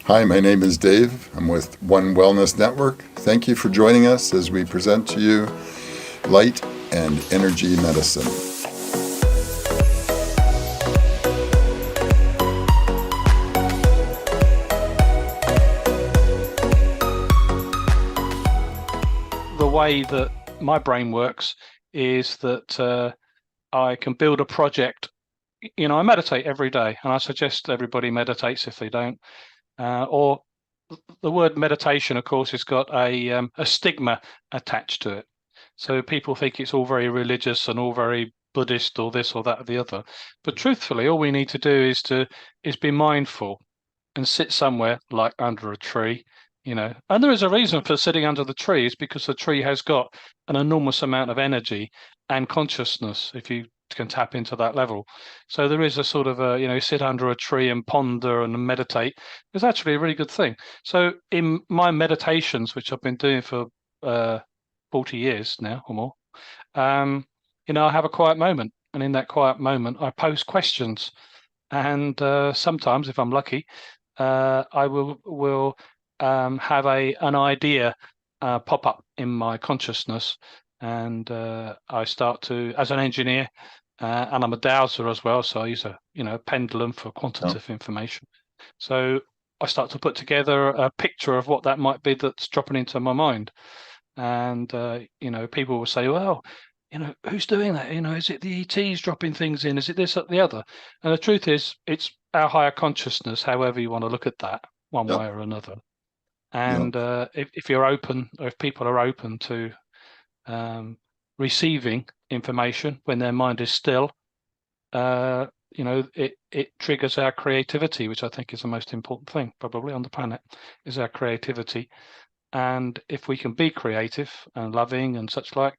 Hi, my name is Dave. I'm with One Wellness Network. Thank you for joining us as we present to you light and energy medicine. The way that my brain works is that I can build a project. I meditate every day, and I suggest everybody meditates if they don't. Or the word meditation, of course, has got a stigma attached to it. So people think it's all very religious and all very Buddhist or this or that or the other. But truthfully, all we need to do is be mindful and sit somewhere like under a tree, And there is a reason for sitting under the tree, is because the tree has got an enormous amount of energy and consciousness if you can tap into that level. So there is a sort of sit under a tree and ponder and meditate is actually a really good thing. So in my meditations, which I've been doing for 40 years now or more, I have a quiet moment. And in that quiet moment, I pose questions. And sometimes, if I'm lucky, I will have an idea pop up in my consciousness, and I start to, as an engineer, and I'm a dowser as well, so I use a pendulum for quantitative information. So I start to put together a picture of what that might be that's dropping into my mind, and people will say, well, who's doing that? Is it the ETs dropping things in? Is it this or the other? And the truth is, it's our higher consciousness, however you want to look at that, one Yep. way or another. Yep. And if you're open, or if people are open to receiving information when their mind is still, it triggers our creativity, which I think is the most important thing probably on the planet, is our creativity. And if we can be creative and loving and such like,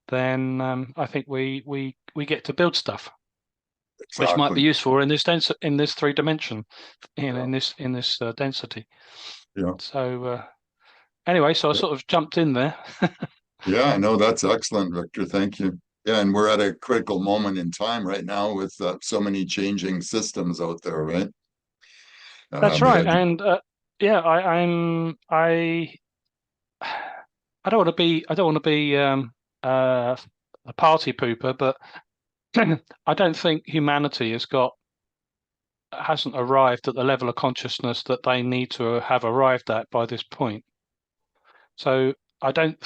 then I think we get to build stuff, which might be Exactly. useful in this 3 dimension, Yeah. in this density. Yeah. So anyway, so I sort of jumped in there. Yeah, no, that's excellent, Victor. Thank you. Yeah, and we're at a critical moment in time right now with so many changing systems out there, right? That's The right, edu and yeah, I don't want to be a party pooper, but I don't think humanity hasn't arrived at the level of consciousness that they need to have arrived at by this point. So I don't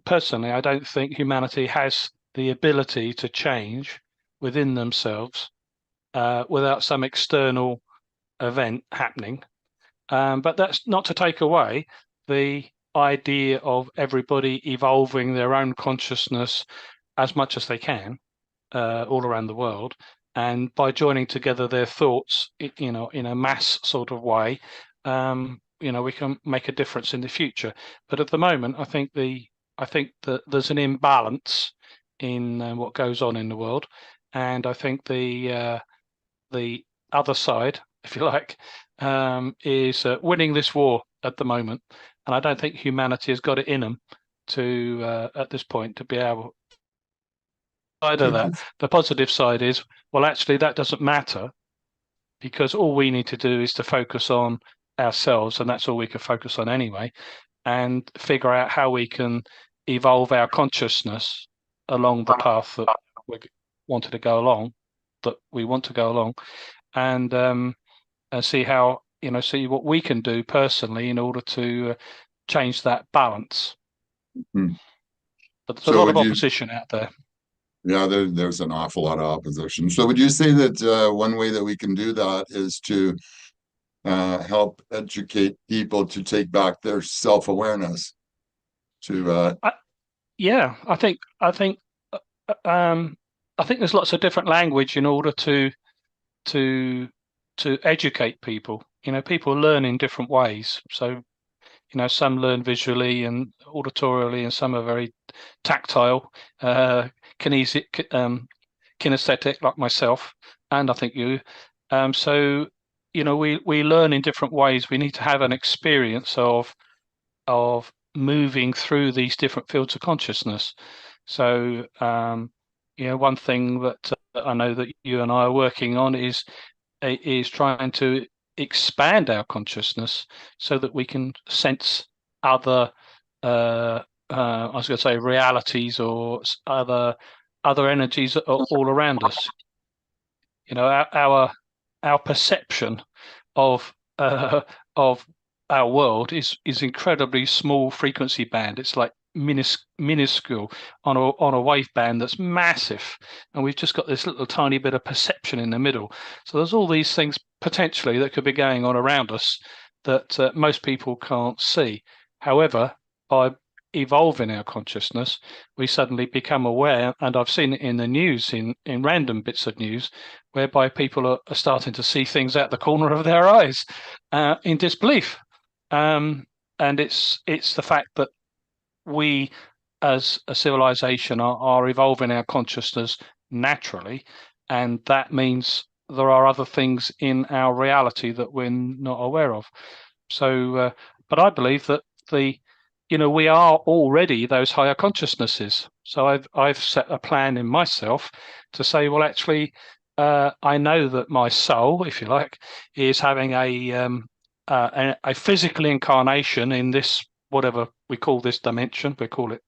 personally, I don't think humanity has the ability to change within themselves without some external event happening. But that's not to take away the idea of everybody evolving their own consciousness as much as they can all around the world. And by joining together their thoughts, in a mass sort of way, we can make a difference in the future. But at the moment, I think that there's an imbalance in what goes on in the world, and I think the other side, if you like, is winning this war at the moment. And I don't think humanity has got it in them to, at this point, to be able. Side of that, the positive side is, well, actually, that doesn't matter, because all we need to do is to focus on ourselves, and that's all we can focus on anyway, and figure out how we can evolve our consciousness along the path that we wanted to go along, that we want to go along, and see how see what we can do personally in order to change that balance. Hmm. But there's a So lot of would you, opposition out there. yeah, there's an awful lot of opposition. So would you say that one way that we can do that is to help educate people to take back their self-awareness to I, yeah, uh, um, I think there's lots of different language in order to to educate people. People learn in different ways. So some learn visually and auditorially, and some are very tactile, kinetic, kinesthetic, like myself, and I think you. So we learn in different ways. We need to have an experience of moving through these different fields of consciousness. So one thing that I know that you and I are working on is trying to expand our consciousness so that we can sense other, I was going to say realities or other energies that are all around us. You know, our perception of of our world is incredibly small frequency band. It's like minuscule on a wave band that's massive, and we've just got this little tiny bit of perception in the middle. So there's all these things potentially that could be going on around us that most people can't see. However, by evolving our consciousness, we suddenly become aware, and I've seen it in the news, in random bits of news, whereby people are starting to see things out the corner of their eyes in disbelief. And it's the fact that we as a civilization are evolving our consciousness naturally, and that means there are other things in our reality that we're not aware of. So, but I believe that we are already those higher consciousnesses. So I've set a plan in myself to say, well, actually, I know that my soul, if you like, is having a physical incarnation in this, whatever we call this dimension. We call it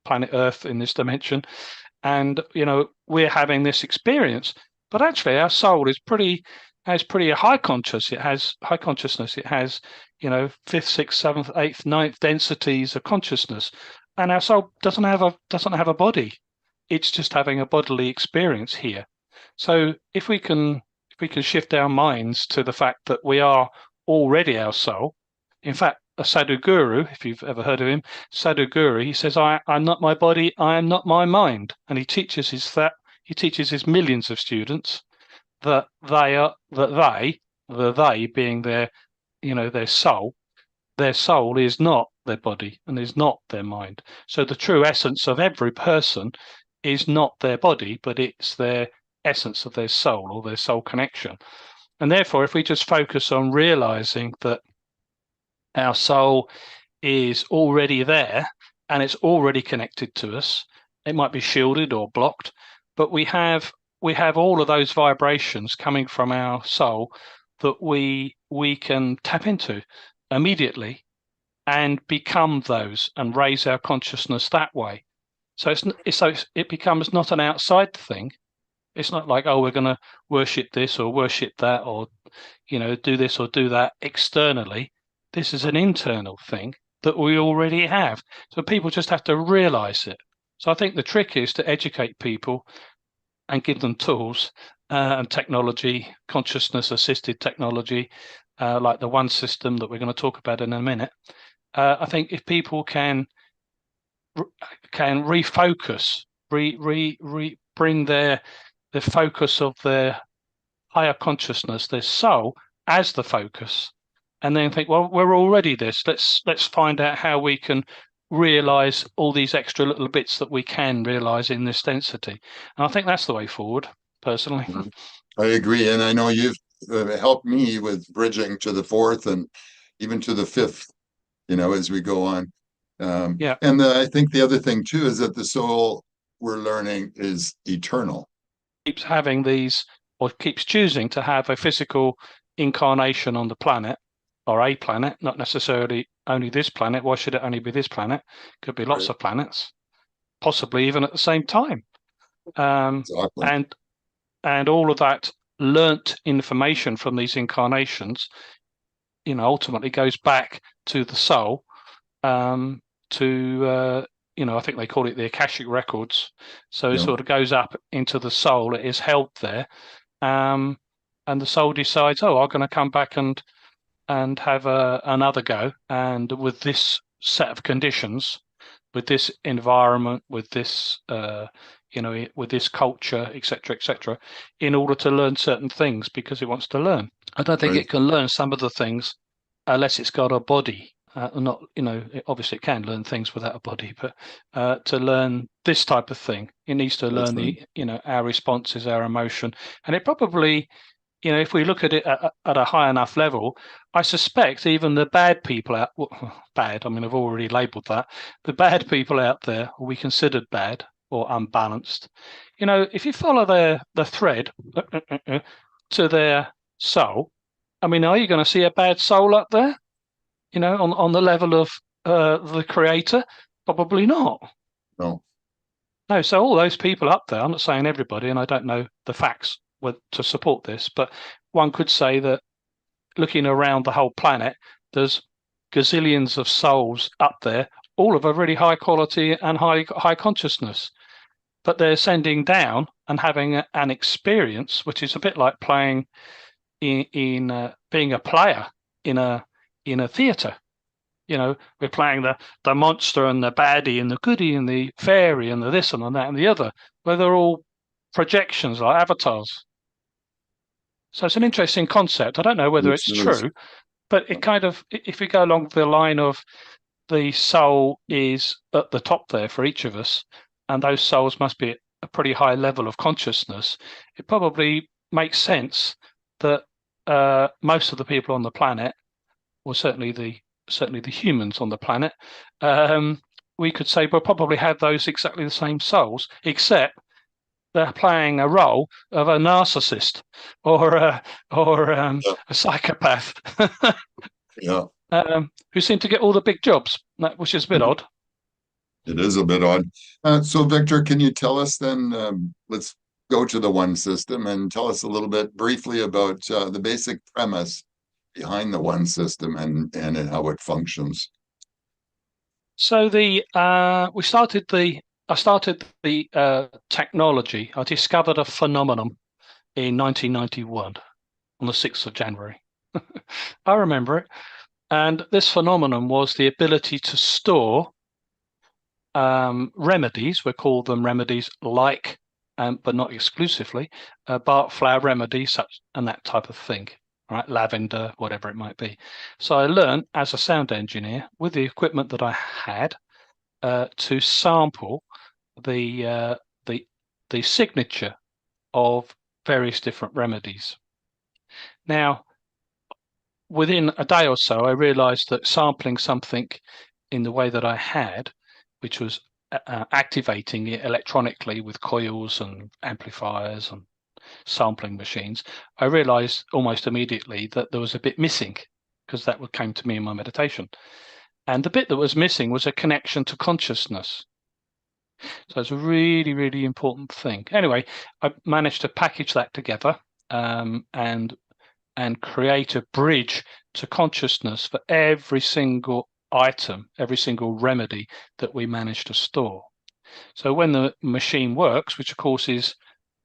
planet Earth in this dimension, and we're having this experience. But actually, our soul has pretty high conscious. It has high consciousness. It has fifth, sixth, seventh, eighth, ninth densities of consciousness, and our soul doesn't have a body. It's just having a bodily experience here. So if we can shift our minds to the fact that we are already our soul. In fact, a Sadhguru, if you've ever heard of him, Sadhguru, he says, I'm not my body, I am not my mind. And he teaches his millions of students that they being their soul is not their body and is not their mind. So the true essence of every person is not their body, but it's their essence of their soul or their soul connection. And therefore, if we just focus on realizing that our soul is already there and it's already connected to us, it might be shielded or blocked, but we have all of those vibrations coming from our soul that we can tap into immediately and become those and raise our consciousness that way. So it becomes not an outside thing. It's not like, oh, we're going to worship this or worship that or, do this or do that externally. This is an internal thing that we already have. So people just have to realize it. So I think the trick is to educate people and give them tools and technology, consciousness assisted technology, like the one system that we're going to talk about in a minute. I think if people can refocus, bring the focus of their higher consciousness, their soul, as the focus, and then think, well, we're already this. Let's find out how we can realize all these extra little bits that we can realize in this density. And I think that's the way forward, personally. I agree, and I know you've helped me with bridging to the fourth and even to the fifth, as we go on. Yeah. And I think the other thing too is that the soul, we're learning, is eternal. Keeps having these, or keeps choosing to have a physical incarnation on the planet, or a planet, not necessarily only this planet. Why should it only be this planet? Could be lots of planets, possibly even at the same time. Exactly. And all of that learnt information from these incarnations, ultimately goes back to the soul, I think they call it the Akashic Records. So it sort of goes up into the soul. It is held there, and the soul decides, oh, I'm going to come back and have another go, and with this set of conditions, with this environment, with this with this culture, etc., in order to learn certain things because it wants to learn. I don't think it can learn some of the things unless it's got a body. Not, obviously it can learn things without a body, but to learn this type of thing, it needs to learn our responses, our emotion, and it probably, if we look at it at a high enough level, I suspect even the bad people out, bad, I mean, I've already labelled that, the bad people out there will be considered bad or unbalanced. If you follow the thread to their soul, I mean, are you going to see a bad soul up there? On the level of the creator? Probably not. No. No, so all those people up there, I'm not saying everybody, and I don't know the facts to support this, but one could say that looking around the whole planet, there's gazillions of souls up there, all of a really high quality and high consciousness. But they're ascending down and having an experience, which is a bit like playing in being a player in a theatre. We're playing the monster and the baddie and the goodie and the fairy and the this and the that and the other, where they're all projections like avatars. So it's an interesting concept. I don't know whether it's true, but it kind of, if we go along the line of the soul is at the top there for each of us, and those souls must be at a pretty high level of consciousness, it probably makes sense that most of the people on the planet, or certainly the humans on the planet, we could say we'll probably have those exactly the same souls, except they're playing a role of a narcissist or a psychopath. Yeah. Who seem to get all the big jobs, which is a bit odd. It is a bit odd. So, Victor, can you tell us then? Let's go to the one system and tell us a little bit briefly about the basic premise behind the one system and how it functions. So I started the technology. I discovered a phenomenon in 1991 on the 6th of January. I remember it. And this phenomenon was the ability to store remedies. We call them remedies like, but not exclusively, Bach flower remedies, such and that type of thing. Right, lavender, whatever it might be. So I learned as a sound engineer with the equipment that I had to sample the signature of various different remedies. Now, within a day or so, I realized that sampling something in the way that I had, which was activating it electronically with coils and amplifiers and sampling machines, I realized almost immediately that there was a bit missing, because that came to me in my meditation. And the bit that was missing was a connection to consciousness. So it's a really, really important thing. Anyway, I managed to package that together and create a bridge to consciousness for every single item, every single remedy that we managed to store. So when the machine works, which of course is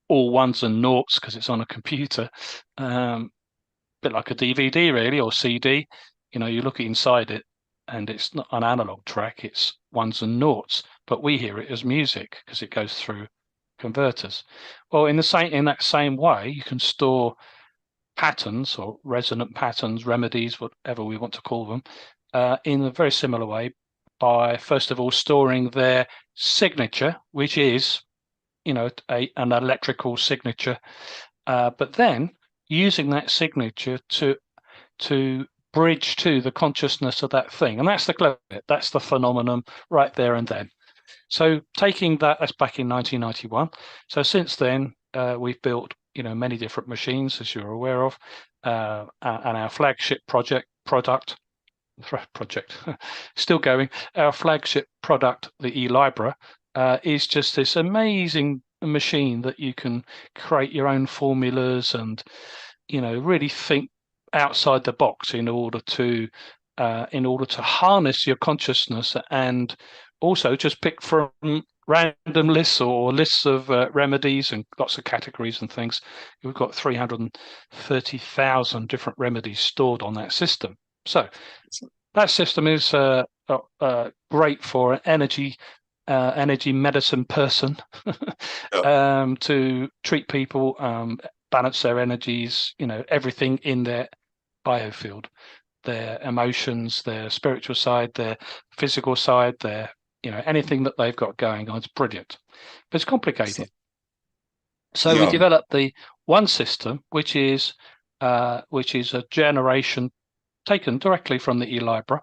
all ones and noughts because it's on a computer, a bit like a DVD really, or CD. You look inside it and it's not an analog track, it's ones and noughts, but we hear it as music because it goes through converters. Well, in that same way, you can store patterns or resonant patterns, remedies, whatever we want to call them, in a very similar way by first of all storing their signature, which is an electrical signature, but then using that signature to bridge to the consciousness of that thing. And that's the clever bit. That's the phenomenon right there and then. So taking that's back in 1991. So since then, we've built many different machines, as you're aware of, and our flagship project still going. Our flagship product, the e-Lybra, is just this amazing machine that you can create your own formulas and really think outside the box in order to harness your consciousness, and also just pick from random lists or lists of remedies and lots of categories and things. We've got 330,000 different remedies stored on that system. So that system is great for an energy medicine person to treat people, balance their energies, everything in their biofield, their emotions, their spiritual side, their physical side, their anything that they've got going on. It's brilliant, but it's complicated. So we developed the one system, which is a generation taken directly from the e-Lybra,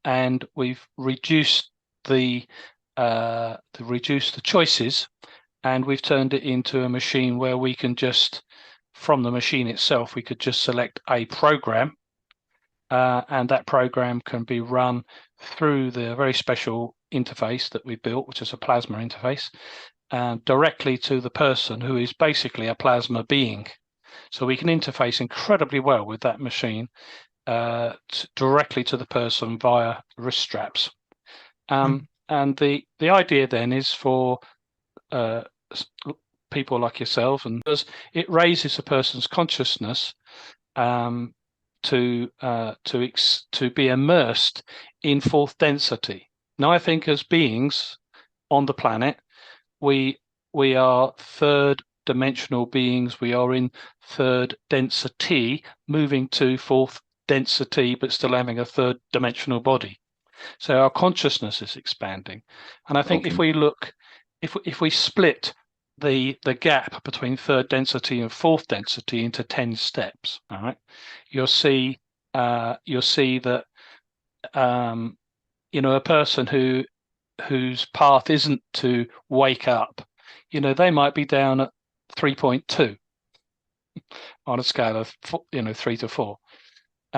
and we've reduced the choices, and we've turned it into a machine where we can just from the machine itself, we could just select a program, and that program can be run through the very special interface that we built, which is a plasma interface, directly to the person, who is basically a plasma being. So we can interface incredibly well with that machine directly to the person via wrist straps. And the idea then is for people like yourself, and it raises a person's consciousness to be immersed in fourth density. Now, I think as beings on the planet, we are third dimensional beings. We are in third density, moving to fourth density, but still having a third dimensional body. So our consciousness is expanding. And I think if we look, if we split the gap between third density and fourth density into 10 steps, all right, you'll see that a person whose path isn't to wake up, they might be down at 3.2 on a scale of 3 to 4.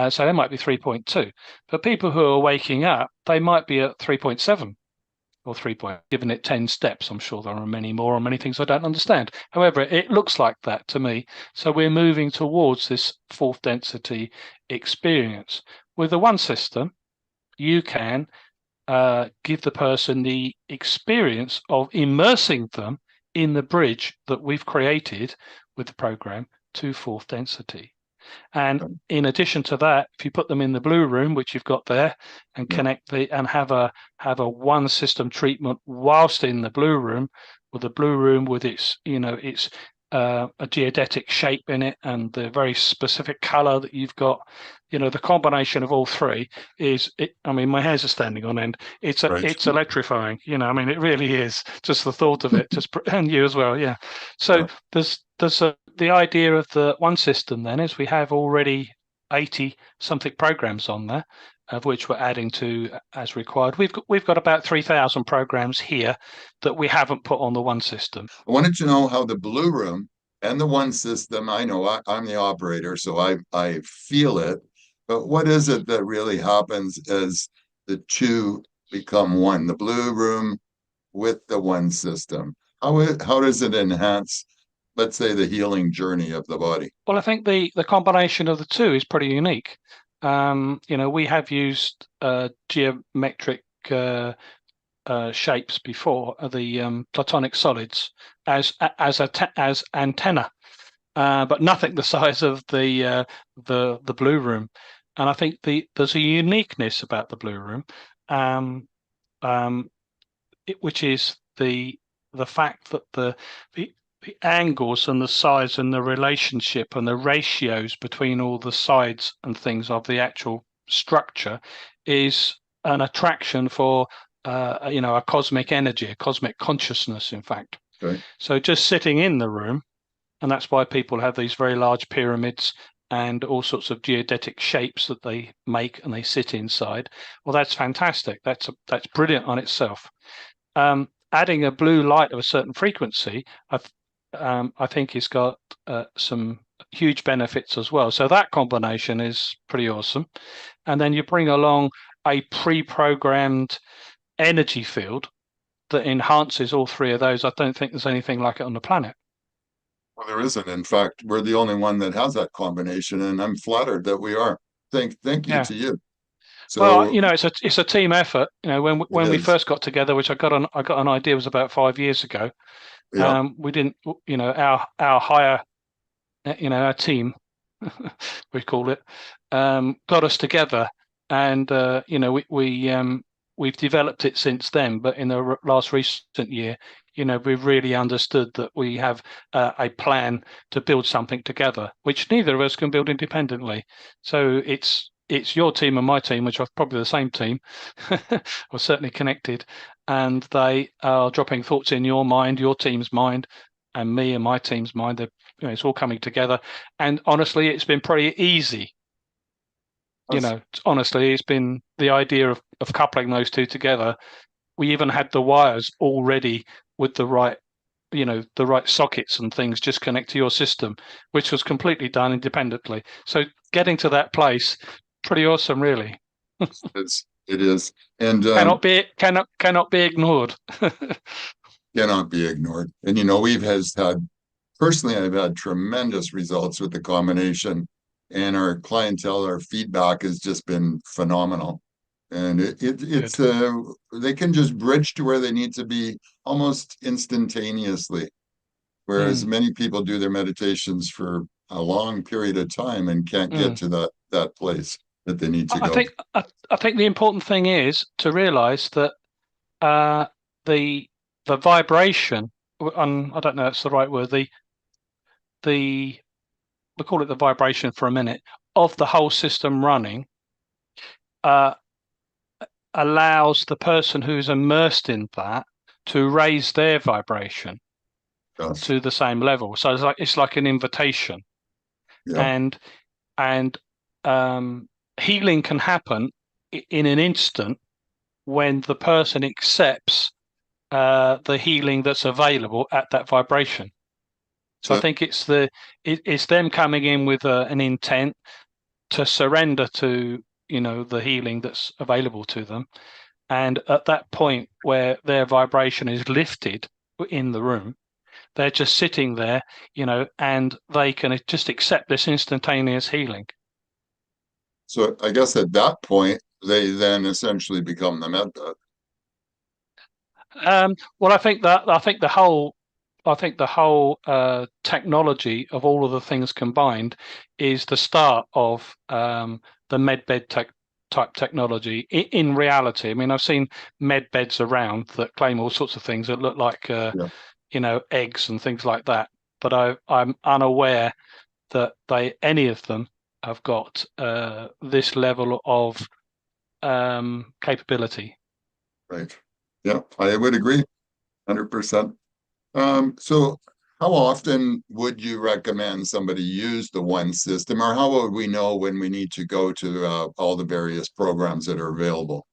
So they might be 3.2. But people who are waking up, they might be at 3.7 or 3. Given it 10 steps. I'm sure there are many more, or many things I don't understand. However, it looks like that to me. So we're moving towards this fourth density experience. With the one system, you can give the person the experience of immersing them in the bridge that we've created with the program to fourth density. And in addition to that, if you put them in the Blu Room, which you've got there, and connect and have a one system treatment whilst in the Blu Room, with the Blu Room with its a geodetic shape in it and the very specific color that you've got, the combination of all three is I mean, my hairs are standing on end. It's electrifying. It really is. Just the thought of it, and you as well. Yeah. So there's the idea of the one system then is we have already 80 something programs on there, of which we're adding to as required. We've got about 3,000 programs here that we haven't put on the one system. I wanted to know how the Blu Room and the one system, I know I'm the operator, so I feel it, but what is it that really happens as the two become one, the Blu Room with the one system? How does it enhance, let's say, the healing journey of the body? Well, I think the combination of the two is pretty unique. We have used geometric shapes before, the platonic solids as antenna, but nothing the size of the Blu Room. And I think there's a uniqueness about the Blu Room, which is the fact that the angles and the size and the relationship and the ratios between all the sides and things of the actual structure is an attraction for a cosmic energy, a cosmic consciousness, in fact. Okay. So just sitting in the room, and that's why people have these very large pyramids and all sorts of geodetic shapes that they make and they sit inside. Well, that's fantastic. That's brilliant on itself. Adding a blue light of a certain frequency, I think has got some huge benefits as well. So that combination is pretty awesome. And then you bring along a pre-programmed energy field that enhances all three of those. I don't think there's anything like it on the planet. Well, there isn't. In fact, we're the only one that has that combination, and I'm flattered that we are. Thank you to you. So, well, it's a team effort. When we first got together, which I got an idea was about 5 years ago. Yeah. We didn't, our higher, our team, we call it, got us together, and we've developed it since then. But in the last recent year, we've really understood that we have a plan to build something together, which neither of us can build independently. So it's your team and my team, which are probably the same team, or certainly connected, and they are dropping thoughts in your mind, your team's mind, and me and my team's mind. It's all coming together, and honestly, it's been pretty easy. Honestly, it's been the idea of coupling those two together. We even had the wires already with the right the right sockets and things just connect to your system, which was completely done independently. So getting to that place, pretty awesome, really. It is, and Cannot be ignored. cannot be ignored. And I've had tremendous results with the combination, and our clientele, our feedback has just been phenomenal. And it's Good. they can just bridge to where they need to be almost instantaneously. Whereas Mm, many people do their meditations for a long period of time and can't get mm. to that place that they need to I go. think I think the important thing is to realise that uh, the the vibration, I don't know if it's the right word, the we call it the vibration for a minute, of the whole system running, uh, allows the person who's immersed in that to raise their vibration Yes. to the same level. So it's like an invitation, Yeah. and and healing can happen in an instant when the person accepts the healing that's available at that vibration. So I So think it's them coming in with an intent to surrender to the healing that's available to them, and at that point where their vibration is lifted in the room, they're just sitting there, and they can just accept this instantaneous healing. so I guess at that point they then essentially become the med bed. Well, I think the whole technology of all of the things combined is the start of the medbed type technology. In reality, I mean, I've seen med beds around that claim all sorts of things that look like Yeah. eggs and things like that, but I'm unaware that any of them have got this level of capability. Right. Yeah, I would agree 100%. So how often would you recommend somebody use the one system, or how would we know when we need to go to all the various programs that are available?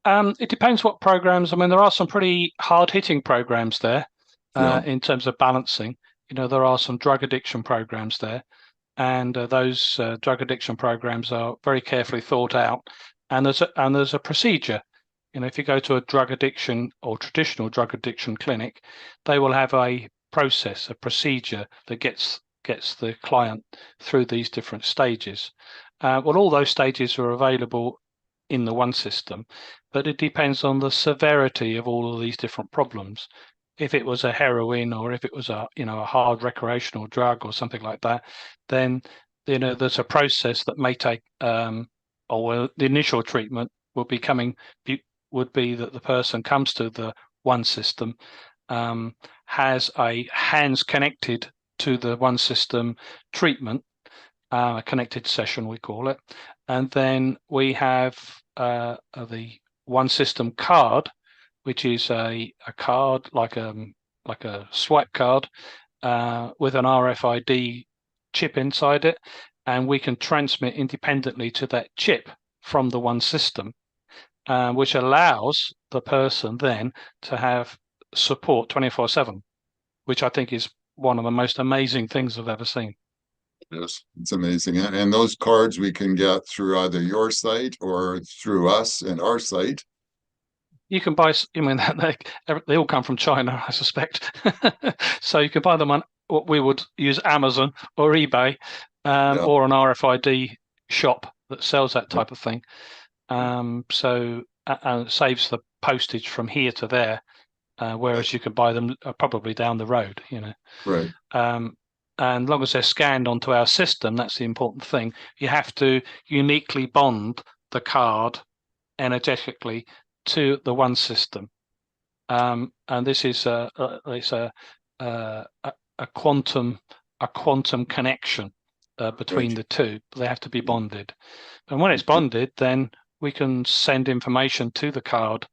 It depends what programs. I mean, there are some pretty hard-hitting programs there Yeah. in terms of balancing. There are some drug addiction programs there, and those drug addiction programs are very carefully thought out. And there's a procedure. If you go to a drug addiction or traditional drug addiction clinic, they will have a process, a procedure that gets the client through these different stages. Well, all those stages are available in the one system, but it depends on the severity of all of these different problems. If it was a heroin, or if it was a hard recreational drug or something like that, then there's a process that may take or the initial treatment will be coming would be that the person comes to the one system, um, has a hands connected to the one system treatment, a connected session we call it, and then we have the one system card, which is a card like a swipe card with an RFID chip inside it, and we can transmit independently to that chip from the one system, which allows the person then to have support 24/7, which I think is one of the most amazing things I've ever seen. Yes, it's amazing. And those cards we can get through either your site or through us and our site. You can buy, I mean, they all come from China, I suspect. So you can buy them on what we would use Amazon or eBay, Yeah. or an RFID shop that sells that type of thing. So and it saves the postage from here to there, Right. whereas you can buy them probably down the road. Right. And as long as they're scanned onto our system, that's the important thing. You have to uniquely bond the card energetically to the one system, and this is it's a quantum connection between Right. the two. They have to be bonded, and when it's bonded, then we can send information to the card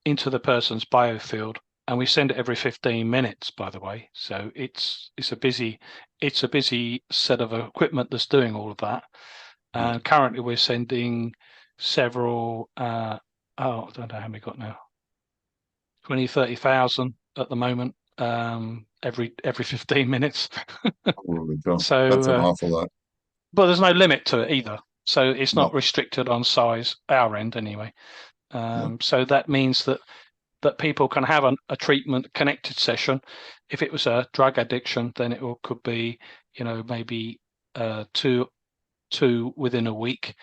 into the person's biofield, and we send it every 15 minutes, by the way. So it's a busy set of equipment that's doing all of that. Currently we're sending several I don't know how many got now, 20, 30,000 at the moment, every 15 minutes. Holy cow. So, That's an awful lot. but there's no limit to it either. So it's not No. restricted on size, our end anyway. No. So that means that people can have a treatment connected session. If it was a drug addiction, then could be, maybe two within a week,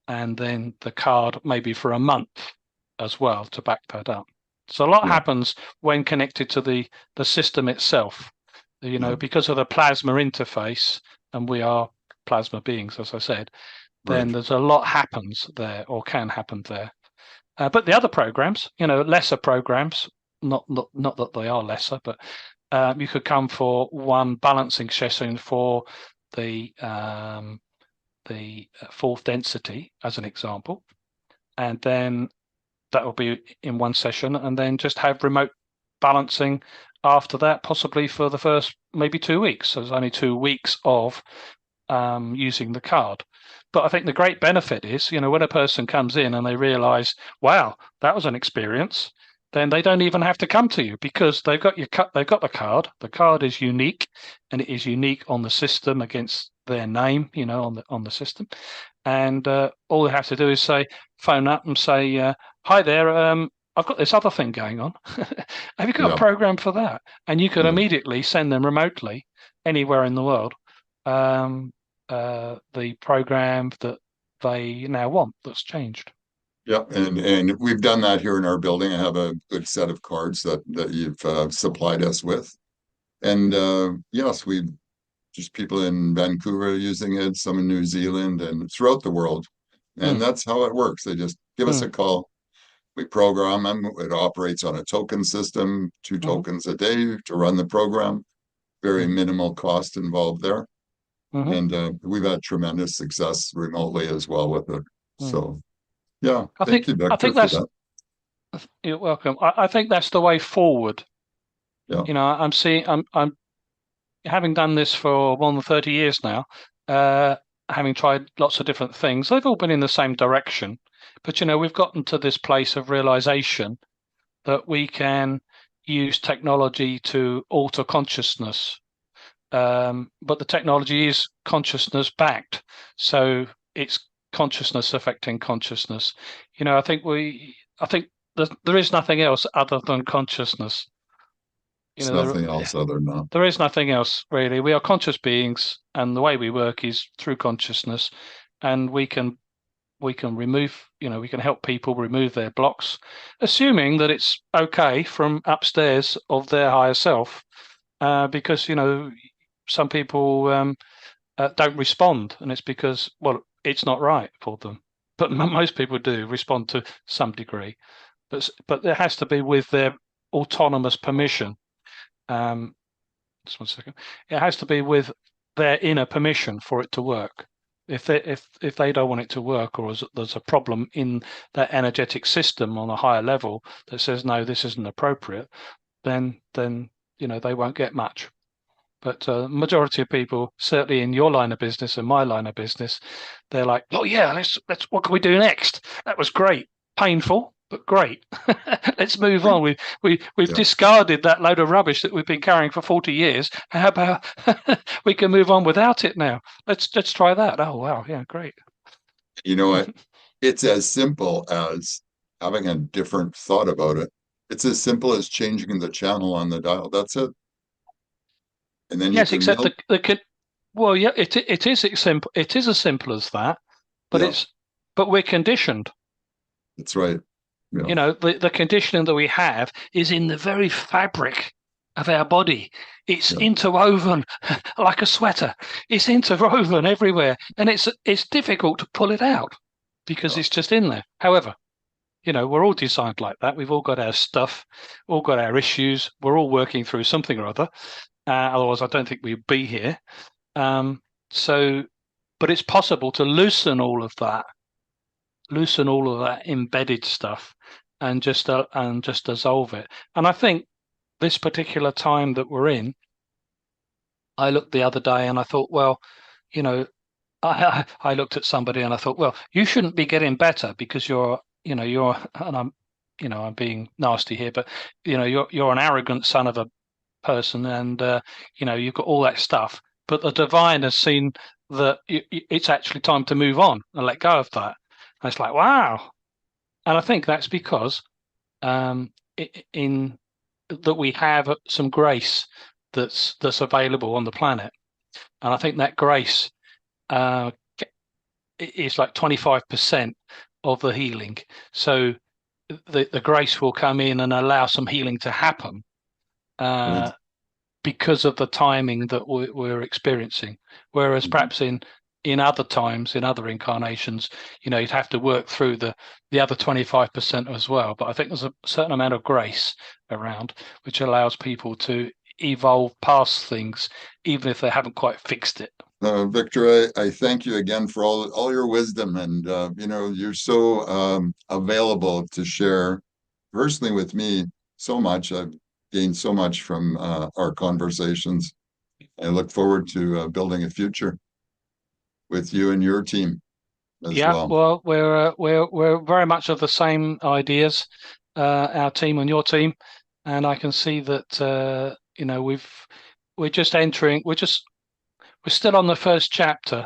and then the card maybe for a month as well to back that up. So a lot Yeah. happens when connected to the system itself, Yeah. because of the plasma interface, and we are plasma beings, as I said, then Right. there's a lot happens there, or can happen there. But the other programs, lesser programs, not that they are lesser, but you could come for one balancing session for the fourth density, as an example, and then that will be in one session, and then just have remote balancing after that, possibly for the first maybe 2 weeks. So there's only 2 weeks of using the card. But I think the great benefit is, when a person comes in and they realize, wow, that was an experience, then they don't even have to come to you, because they've got they've got the card. The card is unique, and it is unique on the system against their name, on the system. And all they have to do is phone up and say, hi there, I've got this other thing going on. Have you got a Yeah. program for that? And you can Yeah. immediately send them remotely anywhere in the world the program that they now want that's changed. Yeah, and we've done that here in our building. I have a good set of cards that you've supplied us with, and yes, we just people in Vancouver are using it, some in New Zealand, and throughout the world, and Mm, that's how it works. They just give us mm, a call. We program them. It operates on a token system, 2 mm-hmm, tokens a day to run the program. Very mm, minimal cost involved there, mm-hmm, and we've had tremendous success remotely as well with it. mm. So yeah, I thank think you, I Victor, think for that's that. You're welcome. I think that's the way forward. Yeah. I'm having done this for more than 30 years now, having tried lots of different things. They've all been in the same direction, but we've gotten to this place of realization that we can use technology to alter consciousness. But the technology is consciousness backed, so it's consciousness affecting consciousness. I think there is nothing else other than consciousness. It's There, nothing else other than that. there is nothing else really. We are conscious beings, and the way we work is through consciousness, and we can remove, we can help people remove their blocks, assuming that it's okay from upstairs of their higher self, because some people don't respond, and it's because, well, it's not right for them. But most people do respond to some degree, but there has to be with their autonomous permission. Just one second. It has to be with their inner permission for it to work. If they don't want it to work, or there's a problem in that energetic system on a higher level that says no, this isn't appropriate, then they won't get much. But majority of people, certainly in your line of business and my line of business, they're like, oh yeah, let's what can we do next? That was great, painful, but great. Let's move on. We've Yeah. discarded that load of rubbish that we've been carrying for 40 years. How about we can move on without it now? Let's try that. Oh wow, yeah, great. You know what? It's as simple as having a different thought about it. It's as simple as changing the channel on the dial. That's it. And then you Yes, can except milk. well, yeah, it is simple. It is as simple as that, but Yeah, we're conditioned. that's right. Yeah, The conditioning that we have is in the very fabric of our body. It's yeah, interwoven like a sweater. It's interwoven everywhere, and it's difficult to pull it out because yeah. it's just in there. However, we're all designed like that. We've all got our stuff, all got our issues. We're all working through something or other. Otherwise, I don't think we'd be here. Um, so, but it's possible to loosen all of that embedded stuff, and just dissolve it. And I think this particular time that we're in, I looked the other day and I thought, well, you know, I looked at somebody and I thought, well, you shouldn't be getting better because and I'm being nasty here, but you're an arrogant son of a person, and you've got all that stuff, but the divine has seen that it's actually time to move on and let go of that. And it's like, wow. And I think that's because in that we have some grace that's available on the planet, and I think that grace is like 25% of the healing. So the grace will come in and allow some healing to happen because of the timing that we're experiencing. Whereas perhaps in other times, in other incarnations, you'd have to work through the other 25% as well. But I think there's a certain amount of grace around, which allows people to evolve past things, even if they haven't quite fixed it. Victor, I thank you again for all your wisdom, and you're so available to share personally with me so much. I've gained so much from our conversations. I look forward to building a future with you and your team as well. Well, we're very much of the same ideas, our team and your team, and I can see that we're still on the first chapter,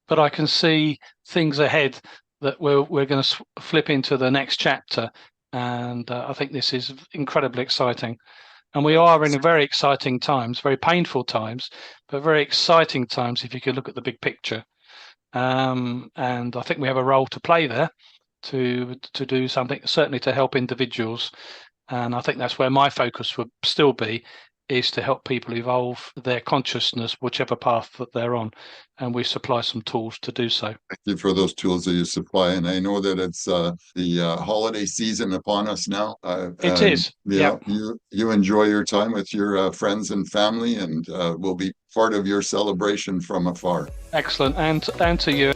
but I can see things ahead that we're going to flip into the next chapter, and I think this is incredibly exciting. And we are in very exciting times, very painful times, but very exciting times if you could look at the big picture. And I think we have a role to play there to do something, certainly to help individuals. And I think that's where my focus would still be, is to help people evolve their consciousness, whichever path that they're on. And we supply some tools to do so. Thank you for those tools that you supply. And I know that it's the holiday season upon us now. It is. Yeah. You enjoy your time with your friends and family, and we'll be part of your celebration from afar. Excellent. And to you.